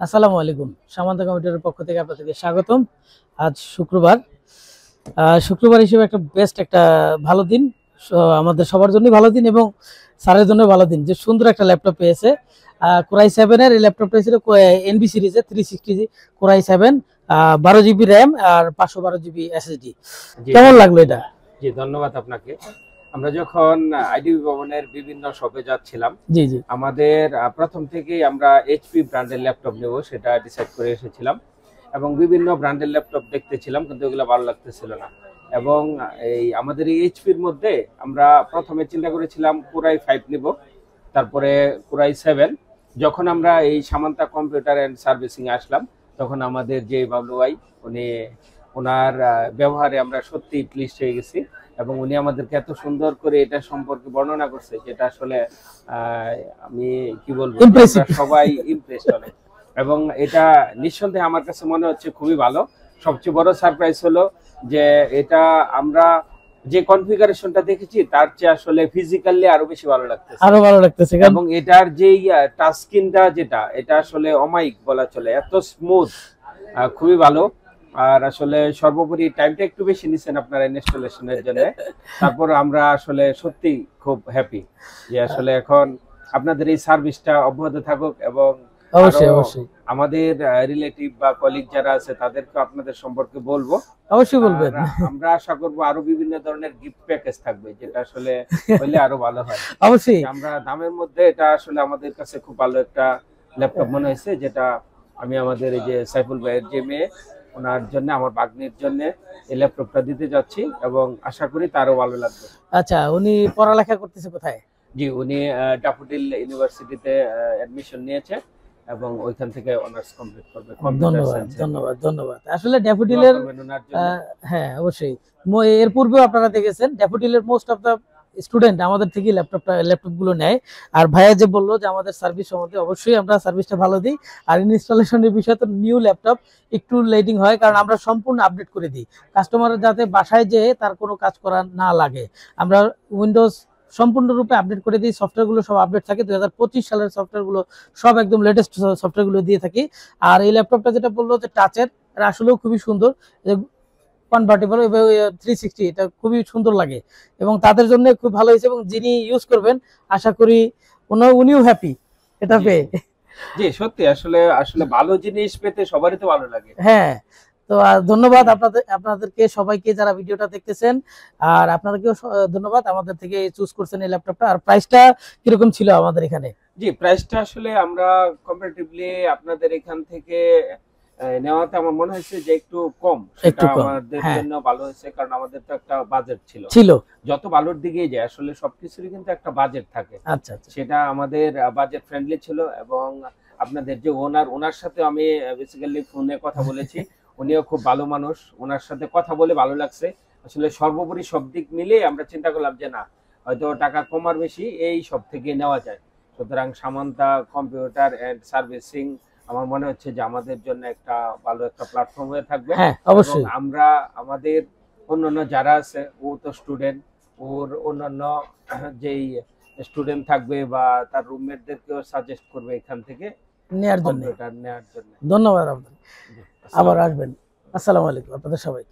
আসসালামু আলাইকুম। সামান্ত কম্পিউটারের পক্ষ থেকে আপনাদেরকে স্বাগতম। আজ শুক্রবার। শুক্রবার হিসেবে একটা বেস্ট একটা ভালো দিন, আমাদের সবার জন্যই ভালো দিন এবং স্যারের জন্য ভালো দিন যে সুন্দর একটা ল্যাপটপ পেয়েছে। কোরাই 7 এর এই ল্যাপটপটা ছিল এনবি সিরিজের 360 কোরাই 7, 12 জিবি র্যাম আর 512 জিবি এসএসডি। জি কেমন লাগলো এটা? জি ধন্যবাদ আপনাকে। আমরা যখন আইডিবি ভবনের বিভিন্ন শপে যাচ্ছিলাম, জি জি আমাদের প্রথম থেকেই আমরা এইচপি ব্র্যান্ডের ল্যাপটপ নেব সেটা ডিসাইড করে এসেছিলাম এবং বিভিন্ন ব্র্যান্ডের ল্যাপটপ দেখতেছিলাম, কিন্তু এগুলো ভালো লাগতেছিল না। এবং এই আমাদের এই এইচপির মধ্যে আমরা প্রথমে চিন্তা করেছিলাম কোরাই 5 নিব, তারপরে কোরাই 7। যখন আমরা এই সামান্তা কম্পিউটার অ্যান্ড সার্ভিসিং আসলাম, তখন আমাদের যে বাবলু ভাই, উনি ওনার ব্যবহারে আমরা সত্যি প্লিজড হয়ে গেছি এবং উনি আমাদেরকে এত সুন্দর করে এটা সম্পর্কে বর্ণনা করছে যেটা আসলে আমি কি বলবো, আমরা সবাই ইমপ্রেসড হলাম। এবং এটা নিঃসন্দেহে আমার কাছে মনে হচ্ছে খুবই ভালো। সবচেয়ে বড় সারপ্রাইজ হলো যে এটা আমরা যে কনফিগারেশনটা দেখেছি তার চেয়ে আসলে ফিজিক্যালি আরো বেশি ভালো লাগতেছে। এবং এটার যেই টাচ স্ক্রিনটা যেটা, এটা আসলে অমায়িক বলা চলে, এত স্মুথ, খুবই ভালো। আর আসলে সর্বোপরি টাইমটা একটু বেশি নিছেন আপনারা ইনস্টলেশনের জন্য। তারপর আমরা আসলে সত্যি খুব হ্যাপি যে আসলে এখন আপনাদের এই সার্ভিসটা অব্যাহত থাকুক এবং অবশ্যই অবশ্যই আমাদের রিলেটিভ বা কলিগ যারা আছে তাদেরকে আপনাদের সম্পর্কে বলবো। অবশ্যই বলবেন। আমরা আশা করব আরো বিভিন্ন ধরনের গিফট প্যাকেজ থাকবে, যেটা আসলে হইলে আরো ভালো হয়। অবশ্যই আমরা দামের মধ্যে এটা আসলে আমাদের কাছে খুব ভালো একটা ল্যাপটপ মনে হয়েছে, যেটা আমি আমাদের এই যে সাইফুল ভাইয়ের যে মেয়ে, ওনার জন্য, আমার ভাগ্নির জন্য এই ল্যাপটপটা দিতে যাচ্ছি এবং আশা করি তারও ভালো লাগবে। আচ্ছা, উনি পড়ালেখা করতেছে কোথায়? জি, উনি ড্যাফোডিল ইউনিভার্সিটিতে অ্যাডমিশন নিয়েছে এবং ওইখান থেকে অনার্স কমপ্লিট করবে। ধন্যবাদ ধন্যবাদ ধন্যবাদ। আসলে ড্যাফোডিলের হ্যাঁ অবশ্যই, এর পূর্বেও আপনারা দেখেছেন ড্যাফোডিলের মোস্ট অফ দা স্টুডেন্ট আমাদের থেকে ল্যাপটপ গুলো নেয়। আর ভাইয়া যে বললো যে আমাদের সার্ভিস সম্বন্ধে, অবশ্যই আমরা সার্ভিসটা ভালো দিই। আর ইনস্টলেশনের বিষয় তো নিউ ল্যাপটপ একটু লেটিং হয়, কারণ আমরা সম্পূর্ণ আপডেট করে দিই কাস্টমারের, যাতে বাসায় যেয়ে তার কোনো কাজ করা না লাগে। আমরা উইন্ডোজ সম্পূর্ণরূপে আপডেট করে দিই, সফটওয়্যারগুলো সব আপডেট থাকে। 2025 সালের সফটওয়্যারগুলো সব একদম লেটেস্ট সফটওয়্যারগুলো দিয়ে থাকি। আর এই ল্যাপটপটা যেটা বললো যে টাচের, এটা আসলেও খুবই সুন্দর, কনভার্টেবল এবং 360, এটা খুবই সুন্দর লাগে এবং তাদের জন্য খুব ভালো হয়েছে। এবং যিনি ইউজ করবেন আশা করি উনিও হ্যাপি এটা পেয়ে। জি সত্যি, আসলে আসলে ভালো জিনিস পেতে সবারই তো ভালো লাগে। হ্যাঁ, তো ধন্যবাদ আপনাদেরকে সবাইকে যারা ভিডিওটা দেখতেছেন, আর আপনাদেরকেও ধন্যবাদ আমাদের থেকে চুজ করছেন এই ল্যাপটপটা। আর প্রাইসটা কিরকম ছিল আমাদের এখানে? জি, প্রাইসটা আসলে আমরা কম্পারেটিভলি আপনাদের এখান থেকে নেওয়াতে আমার মনে হয়েছে যে একটু কম, সেটা আমাদের জন্য ভালো হয়েছে, কারণ আমাদের তো একটা বাজেট ছিল। যত ভালোর দিকে যায় আসলে সবকিছুরই কিন্তু একটা বাজেট থাকে। আচ্ছা আচ্ছা, সেটা আমাদের বাজেট ফ্রেন্ডলি ছিল। এবং আপনাদের যে ওনার সাথে আমি বেসিক্যালি ফোনে কথা বলেছি, উনিও খুব ভালো মানুষ, ওনার সাথে কথা বলে ভালো লাগছে। আসলে সর্বোপরি সব দিক মিলিয়ে আমরা চিন্তা করলাম যে না, হয়তো টাকা কম আর বেশি এই সব থেকে নেওয়া যায়। সুতরাং সামান্তা কম্পিউটার এন্ড সার্ভিসিং আমার মনে হচ্ছে যে আমাদের জন্য একটা ভালো একটা প্ল্যাটফর্ম হয়ে থাকবে। অবশ্যই আমরা আমাদের অন্যান্য যারা আছে, ও তো স্টুডেন্ট, ওর অন্যান্য যেই স্টুডেন্ট থাকবে বা তার রুমমেটদেরকেও সাজেস্ট করবে এখান থেকে নেওয়ার জন্য। ধন্যবাদ আপনাকে, আবার আসবেন। আসসালামু আলাইকুম আপনাদের সবাই।